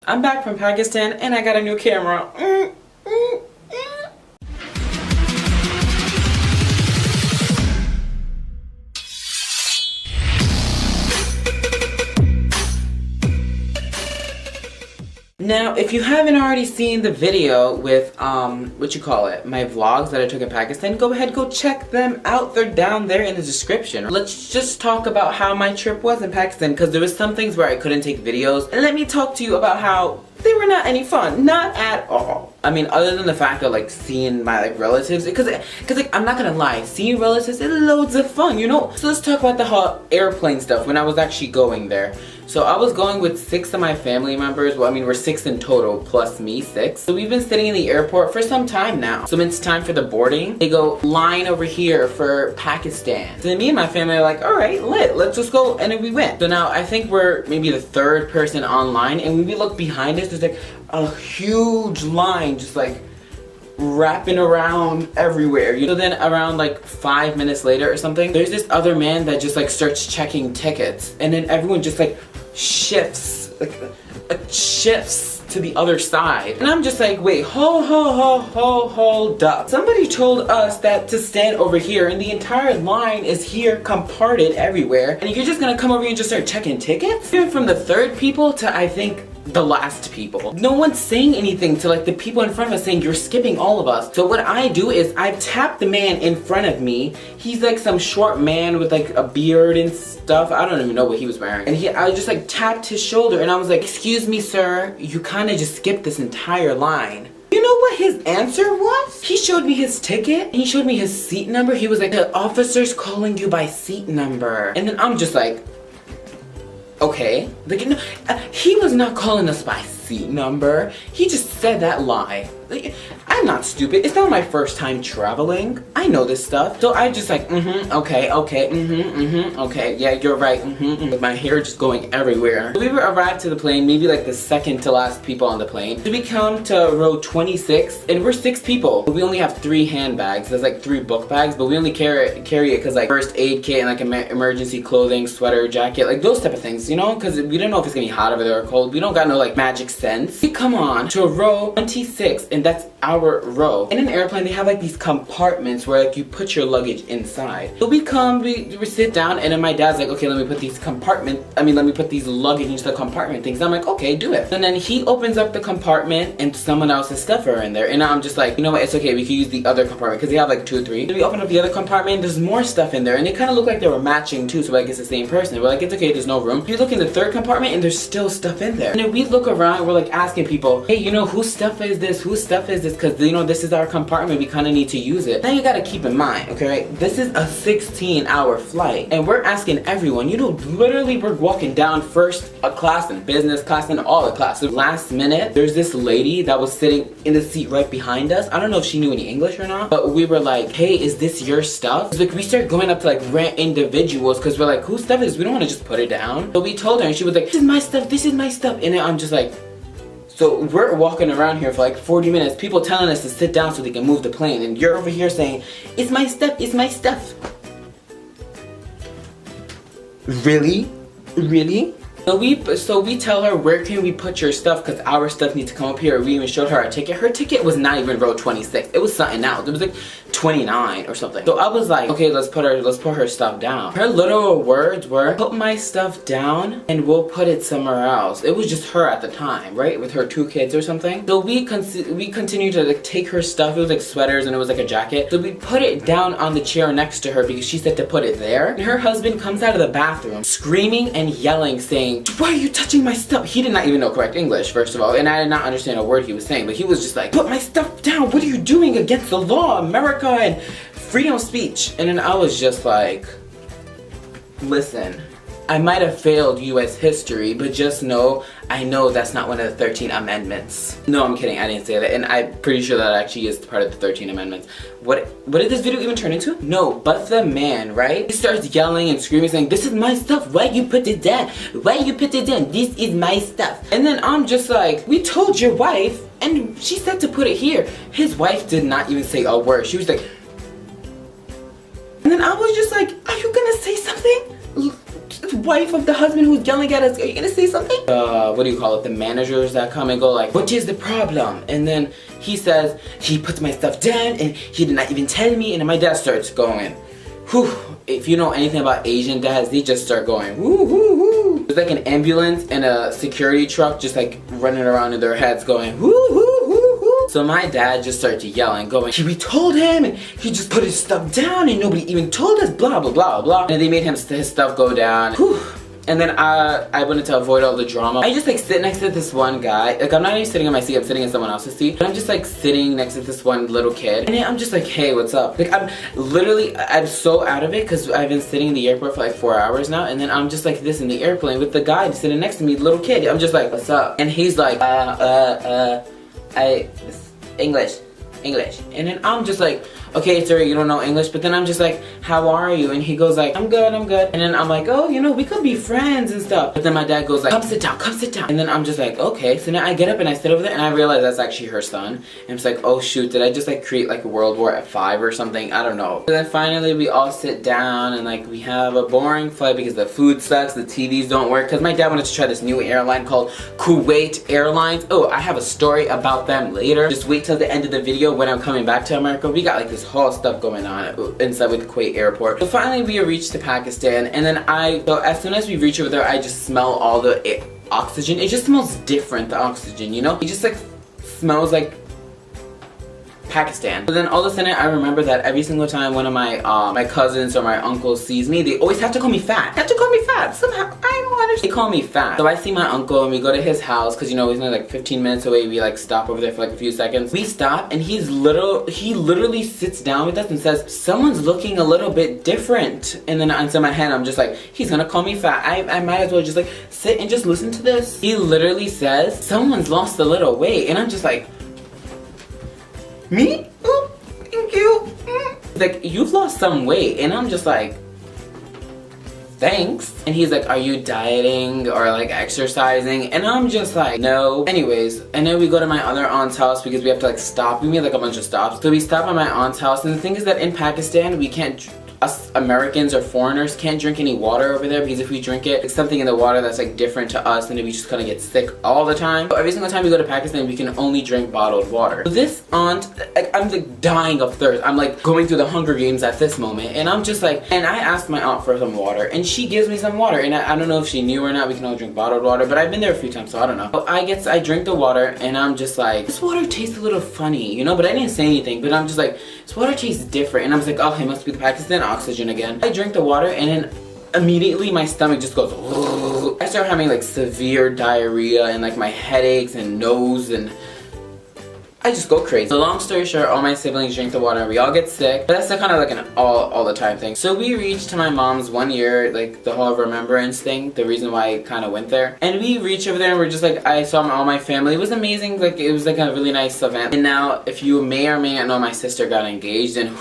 I'm back from Pakistan and I got a new camera. Now, if you haven't already seen the video with, my vlogs that I took in Pakistan, go ahead, go check them out. They're down there in the description. Let's just talk about how my trip was in Pakistan, because there was some things where I couldn't take videos. And let me talk to you about how they were not any fun. Not at all. I mean, other than the fact of like seeing my relatives, because I'm not gonna lie, seeing relatives is loads of fun, you know? So let's talk about the whole airplane stuff when I was actually going there. So I was going with 6 of my family members. Well, I mean, we're 6 in total, plus me, 6. So we've been sitting in the airport for some time now. So when it's time for the boarding, they go, line over here for Pakistan. So then me and my family are like, all right, lit, let's just go. And then we went. So now I think we're maybe the 3rd person online. And when we look behind us, there's like a huge line just like wrapping around everywhere. So then around like 5 minutes later or something, there's this other man that just like starts checking tickets. And then everyone just like shifts to the other side. And I'm just like, wait, hold up. Somebody told us that to stand over here and the entire line is here comparted everywhere. And you're just gonna come over here and just start checking tickets? Even from the 3rd people to I think the last people. No one's saying anything to like the people in front of us saying you're skipping all of us. So what I do is I tap the man in front of me. He's like some short man with like a beard and stuff. I don't even know what he was wearing. And I just like tapped his shoulder and I was like, excuse me, sir, you kind of just skipped this entire line. You know what his answer was? He showed me his ticket. He showed me his seat number. He was like, the officer's calling you by seat number. And then I'm just like, okay. Like, no, he was not calling us by seat number. He just said that lie. Like, I'm not stupid. It's not my first time traveling. I know this stuff. So I just like, okay, okay, yeah, you're right, With my hair just going everywhere. So we arrived to the plane, maybe like the 2nd to last people on the plane. So we come to row 26, and we're 6 people. We only have 3 handbags. There's like 3 book bags, but we only carry it because like first aid kit and like emergency clothing, sweater, jacket, like those type of things, you know? Because we don't know if it's gonna be hot over there or cold. We don't got no like magic sense. We come on to row 26, and that's our row. In an airplane, they have like these compartments where like you put your luggage inside. So we sit down, and then my dad's like, okay, let me put these luggage into the compartment things. I'm like, okay, do it. And then he opens up the compartment, and someone else's stuff are in there. And I'm just like, you know what, it's okay, we can use the other compartment, because they have like 2 or 3. So we open up the other compartment, there's more stuff in there, and they kind of look like they were matching too, so like it's the same person. We're like, it's okay, there's no room. We look in the 3rd compartment, and there's still stuff in there. And then we look around, we're like asking people, hey, you know, whose stuff is this? Whose stuff is this? Because, you know, this is our compartment, we kind of need to use it. Now you gotta keep in mind, okay, this is a 16-hour flight, and we're asking everyone, you know, literally we're walking down first class and business class and all the classes. Last minute, there's this lady that was sitting in the seat right behind us. I don't know if she knew any English or not, but we were like, hey, is this your stuff? It's like we started going up to like rent individuals, because we're like, whose stuff is this? We don't want to just put it down. So we told her, and she was like, this is my stuff, this is my stuff. And then I'm just like, so we're walking around here for like 40 minutes, people telling us to sit down so they can move the plane, and you're over here saying, it's my stuff, it's my stuff. Really? Really? So we tell her, where can we put your stuff, because our stuff needs to come up here. We even showed her our ticket. Her ticket was not even row 26. It was something else. It was like 29 or something. So I was like, okay, let's put her stuff down. Her literal words were, put my stuff down and we'll put it somewhere else. It was just her at the time, right? With her 2 kids or something. So we continued to like take her stuff. It was like sweaters and it was like a jacket. So we put it down on the chair next to her because she said to put it there. And her husband comes out of the bathroom screaming and yelling, saying, why are you touching my stuff? He did not even know correct English, first of all, and I did not understand a word he was saying, but he was just like, put my stuff down, what are you doing against the law, America, and freedom of speech? And then I was just like, listen, I might have failed US history, but just know, I know that's not one of the 13 amendments. No, I'm kidding, I didn't say that, and I'm pretty sure that actually is part of the 13 amendments. What did this video even turn into? No, but the man, right? He starts yelling and screaming, saying, this is my stuff, why you put it down? Why you put it down? This is my stuff. And then I'm just like, we told your wife, and she said to put it here. His wife did not even say a word. She was like, and then I was just like, are you gonna say something? wife of the husband who's yelling at us, are you gonna say something? What do you call it? The managers that come and go like, what is the problem? And then he says, he puts my stuff down and he did not even tell me. And then my dad starts going, whew. If you know anything about Asian dads, they just start going, woo, woo, woo. There's like an ambulance and a security truck just like running around in their heads going, woo, woo, woo, woo. So my dad just started yelling, going, we told him and he just put his stuff down and nobody even told us, blah, blah, blah, blah. And they made his stuff go down. Whew. And then I wanted to avoid all the drama. I just like sit next to this one guy. Like I'm not even sitting in my seat, I'm sitting in someone else's seat. But I'm just like sitting next to this one little kid. And then I'm just like, hey, what's up? Like I'm so out of it because I've been sitting in the airport for like 4 hours now. And then I'm just like this in the airplane with the guy sitting next to me, the little kid. I'm just like, what's up? And he's like, English. And then I'm just like, okay, sir, you don't know English. But then I'm just like, how are you? And he goes like, I'm good. And then I'm like, oh, you know, we could be friends and stuff. But then my dad goes like, come sit down. And then I'm just like, okay. So now I get up and I sit over there and I realize that's actually her son. And I'm just like, oh shoot, did I just like create like a World War V or something? I don't know. But then finally we all sit down and like we have a boring flight because the food sucks, the TVs don't work. Because my dad wanted to try this new airline called Kuwait Airlines. Oh, I have a story about them later. Just wait till the end of the video when I'm coming back to America. We got like this whole stuff going on inside with Kuwait airport. So finally we reached to Pakistan, and then so as soon as we reach over there, I just smell all the oxygen. It just smells different, the oxygen, you know? It just like smells like Pakistan. But then all of a sudden I remember that every single time one of my my cousins or my uncles sees me, they always have to call me fat. They have to call me fat. Somehow, I don't understand. They call me fat. So I see my uncle and we go to his house because, you know, he's only like 15 minutes away. We like stop over there for like a few seconds. We stop and he literally sits down with us and says, someone's looking a little bit different. And then inside my head I'm just like, he's gonna call me fat. I might as well just like sit and just listen to this. He literally says, someone's lost a little weight. And I'm just like, me? Oh, thank you. Like, you've lost some weight. And I'm just like, thanks. And he's like, are you dieting or like exercising? And I'm just like, no. Anyways, and then we go to my other aunt's house because we have to like stop. We made like a bunch of stops. So we stop at my aunt's house. And the thing is that in Pakistan, we can't, us Americans or foreigners can't drink any water over there because if we drink it, it's something in the water that's like different to us and then we just kind of get sick all the time. So every single time we go to Pakistan, we can only drink bottled water. So this aunt, like, I'm like dying of thirst. I'm like going through the Hunger Games at this moment and I'm just like, and I asked my aunt for some water and she gives me some water and I don't know if she knew or not, we can only drink bottled water, but I've been there a few times so I don't know. So I drink the water and I'm just like, this water tastes a little funny, you know, but I didn't say anything, but I'm just like, this water tastes different and I'm just like, oh, it must be the Pakistan oxygen again. I drink the water and then immediately my stomach just goes, I start having like severe diarrhea and like my headaches and nose and I just go crazy. So long story short, all my siblings drink the water and we all get sick. But that's kind of like an all the time thing. So we reached to my mom's 1 year, like the whole remembrance thing, the reason why I kind of went there. And we reached over there and we're just like, I saw all my family. It was amazing. Like it was like a really nice event. And now if you may or may not know, my sister got engaged and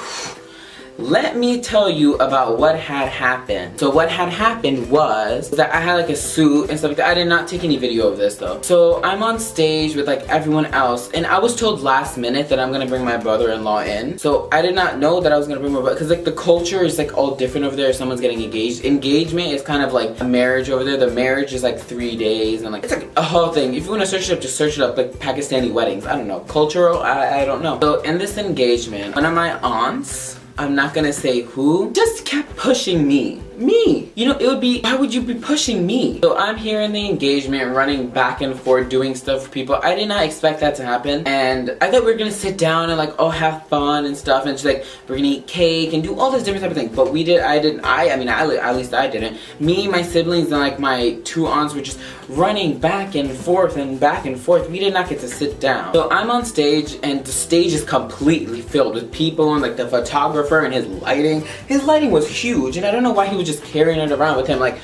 let me tell you about what had happened. So what had happened was that I had like a suit and stuff like that. I did not take any video of this though. So I'm on stage with like everyone else and I was told last minute that I'm gonna bring my brother-in-law in. So I did not know that I was gonna bring my brother because like the culture is like all different over there if someone's getting engaged. Engagement is kind of like a marriage over there. The marriage is like 3 days and like it's like a whole thing. If you want to search it up, just search it up, like Pakistani weddings. I don't know. Cultural, I don't know. So in this engagement, one of my aunts, I'm not gonna say who, just kept pushing me. You know, it would be, why would you be pushing me? So I'm here in the engagement, running back and forth, doing stuff for people. I did not expect that to happen. And I thought we were gonna sit down and like, oh, have fun and stuff. And she's like, we're gonna eat cake and do all this different type of thing. But we did, at least I didn't. Me, my siblings, and like my 2 aunts were just running back and forth and back and forth. We did not get to sit down. So I'm on stage and the stage is completely filled with people and like the photographer and his lighting. His lighting was huge and I don't know why he was just carrying it around with him, like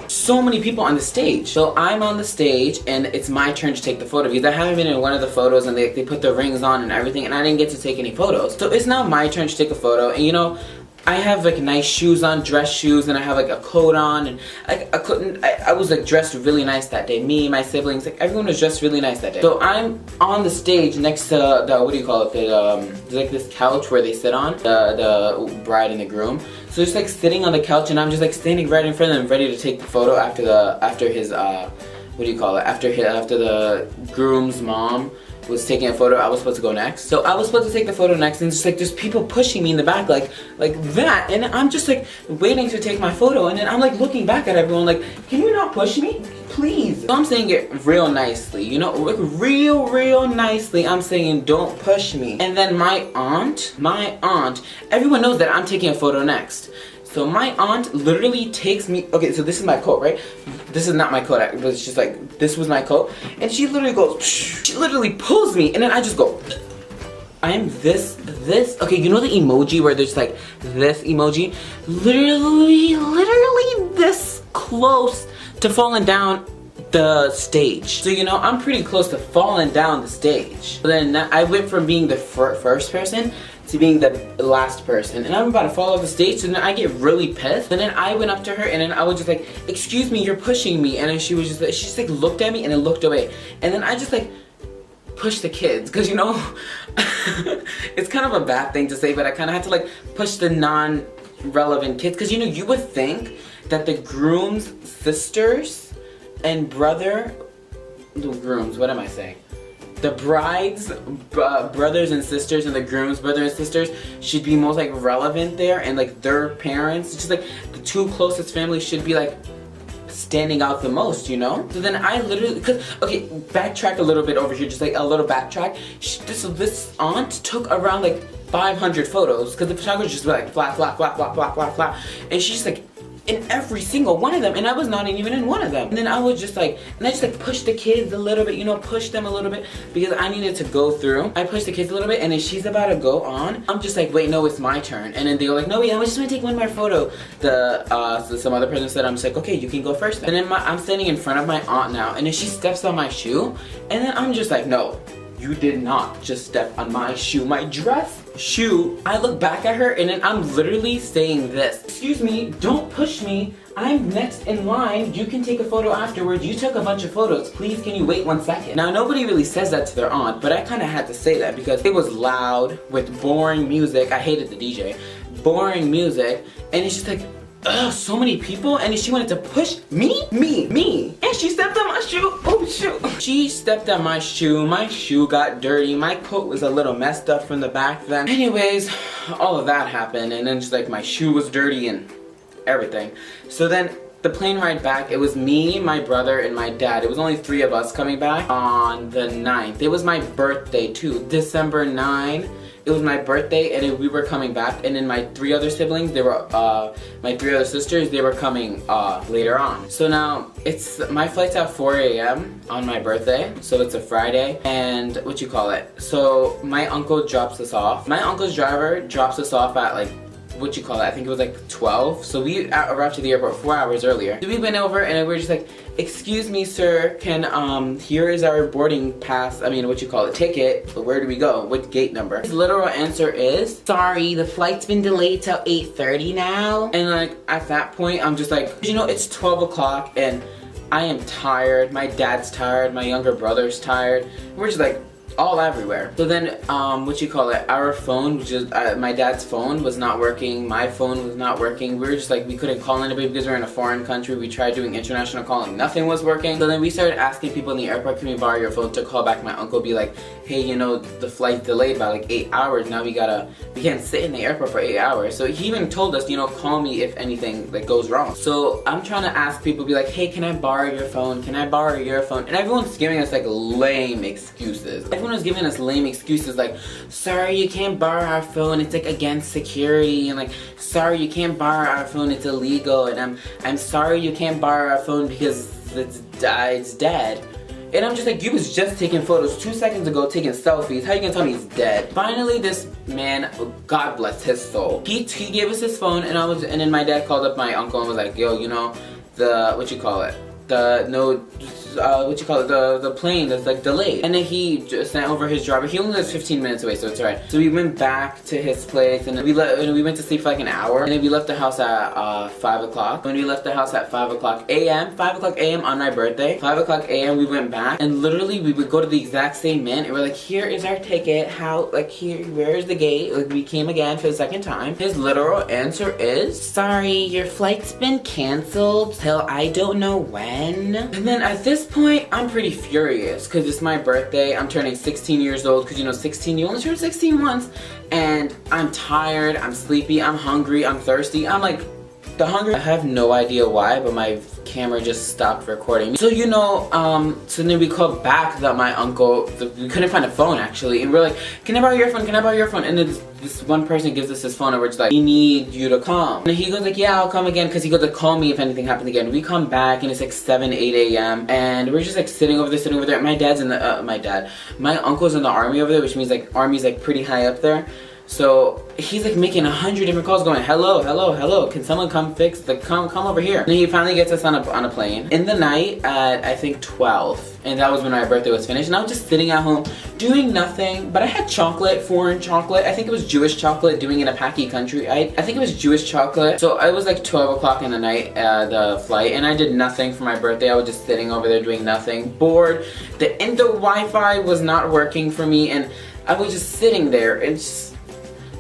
so many people on the stage. So I'm on the stage and it's my turn to take the photo because I haven't been in one of the photos and they put the rings on and everything and I didn't get to take any photos. So it's now my turn to take a photo and you know, I have like nice shoes on, dress shoes, and I have like a coat on, and I was like dressed really nice that day. Me, my siblings, like everyone was dressed really nice that day. So I'm on the stage next to the, what do you call it, there's like this couch where they sit on, the bride and the groom. So just like sitting on the couch, and I'm just like standing right in front of them, ready to take the photo after his what do you call it, after the groom's mom was taking a photo. I was supposed to go next. So I was supposed to take the photo next, and just like there's people pushing me in the back like that, and I'm just like waiting to take my photo, and then I'm like looking back at everyone like, can you not push me? Please. So I'm saying it real nicely, you know, like real nicely. I'm saying don't push me. And then my aunt, everyone knows that I'm taking a photo next. So my aunt literally takes me, okay, so this is my coat, right? This is not my coat, it was just like, this was my coat. And she literally goes, she literally pulls me, and then I just go, I am this, okay, you know the emoji where there's like this emoji? Literally this close to falling down the stage. So, you know, I'm pretty close to falling down the stage. But then I went from being the first person to being the last person, and I'm about to fall off the stage, and then I get really pissed. And then I went up to her, and then I was just like, excuse me, you're pushing me. And then she was just like, she just like looked at me and then looked away. And then I just like pushed the kids, because you know, it's kind of a bad thing to say, but I kind of had to like push the non-relevant kids, because you know, you would think that the groom's sisters and brother, the grooms, what am I saying? The bride's brothers and sisters and the groom's brothers and sisters should be most like relevant there, and like their parents, just like the two closest families should be like standing out the most, you know? So then I literally, okay, backtrack a little bit over here, just like a little backtrack. This aunt took around like 500 photos, because the photographer just like flat, and she's like in every single one of them, and I was not even in one of them. And then I was just like, and I just like pushed the kids a little bit, you know, pushed them a little bit, because I needed to go through. I pushed the kids a little bit, and then she's about to go on. I'm just like, wait, no, it's my turn. And then they were like, no, wait, I was just gonna take one more photo. So some other person said, I'm just like, okay, you can go first. And then I'm standing in front of my aunt now, and then she steps on my shoe, and then I'm just like, no, you did not just step on my shoe, my dress shoe. I look back at her, and then I'm literally saying this. Excuse me, don't push me. I'm next in line. You can take a photo afterwards. You took a bunch of photos. Please, can you wait 1 second? Now, nobody really says that to their aunt, but I kind of had to say that because it was loud with boring music. I hated the DJ. Boring music, and it's just like, ugh, so many people, and she wanted to push me, and she stepped on my shoe. Oh shoot. She stepped on my shoe got dirty, my coat was a little messed up from the back then. Anyways, all of that happened, and then just like my shoe was dirty and everything. So then the plane ride back, it was me, my brother, and my dad. It was only 3 of us coming back on the 9th. It was my birthday too, December 9. It was my birthday, and we were coming back, and then my 3 other siblings, they were, my 3 other sisters, they were coming later on. So now, my flight's at 4 a.m. on my birthday, so it's a Friday, and so my uncle drops us off. My uncle's driver drops us off at like, I think it was like 12, so we arrived to the airport 4 hours earlier. So we went over, and we were just like, excuse me, sir, here is our boarding pass, ticket, but where do we go? What gate number? His literal answer is, sorry, the flight's been delayed till 8:30 now. And like, at that point, I'm just like, you know, it's 12 o'clock, and I am tired, my dad's tired, my younger brother's tired. We're just like, all everywhere. So then, our phone, which is my dad's phone, was not working. My phone was not working. We were just like, we couldn't call anybody because we're in a foreign country. We tried doing international calling, nothing was working. So then we started asking people in the airport, can we borrow your phone, to call back my uncle, be like, hey, you know, the flight's delayed by like 8 hours. Now we can't sit in the airport for 8 hours. So he even told us, you know, call me if anything like goes wrong. So I'm trying to ask people, be like, hey, can I borrow your phone? Can I borrow your phone? And everyone's giving us like lame excuses. Everyone was giving us lame excuses like, sorry, you can't borrow our phone, it's like against security, and like, sorry, you can't borrow our phone, it's illegal, and I'm sorry you can't borrow our phone because it's dead. And I'm just like, you was just taking photos 2 seconds ago, taking selfies. How you gonna tell me he's dead? Finally, this man, God bless his soul, he gave us his phone, and then my dad called up my uncle and was like, yo, you know, the the plane that's like delayed. And then he just sent over his driver. He only lives 15 minutes away, so it's alright. So we went back to his place, and we went to sleep for like an hour, and then we left the house at 5 o'clock. When we left the house at 5 o'clock a.m. on my birthday, 5 o'clock a.m. we went back, and literally we would go to the exact same man, and we're like, here is our ticket. Where is the gate? Like, we came again for the second time. His literal answer is, sorry, your flight's been canceled till I don't know when. And then at this point, I'm pretty furious because it's my birthday. I'm turning 16 years old because, you know, 16, you only turn 16 once. And I'm tired, I'm sleepy, I'm hungry, I'm thirsty. I'm like, the hunger. I have no idea why, but my camera just stopped recording. So, you know, so then we called back that my uncle, we couldn't find a phone actually. And we're like, can I borrow your phone? Can I borrow your phone? And then this one person gives us his phone and we're just like, we need you to come. And he goes like, yeah, I'll come again, because he goes to call me if anything happens again. We come back and it's like 7, 8 a.m. and we're just like sitting over there. My dad's in the, my uncle's in the army over there, which means like army's like pretty high up there. So he's like making 100 different calls going, hello, hello, hello, can someone come fix the, come over here. And he finally gets us on a plane in the night at I think 12. And that was when my birthday was finished. And I was just sitting at home doing nothing, but I had chocolate, foreign chocolate. I think it was Jewish chocolate, doing in a Paki country. I think it was Jewish chocolate. So it was like 12 o'clock in the night, the flight, and I did nothing for my birthday. I was just sitting over there doing nothing, bored. The Wi-Fi was not working for me, and I was just sitting there. It's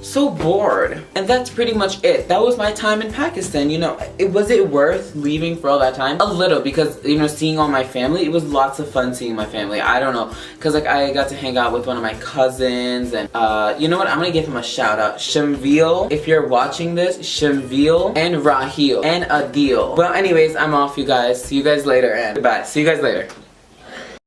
so bored. And that's pretty much it. That was my time in Pakistan. You know, was it worth leaving for all that time? A little, because, you know, seeing all my family, it was lots of fun seeing my family. I don't know, because like I got to hang out with one of my cousins, and you know what, I'm gonna give him a shout out. Shamvil, if you're watching this, Shamvil and Rahil and Adil. Well, anyways, I'm off, you guys. See you guys later, and goodbye. See you guys later.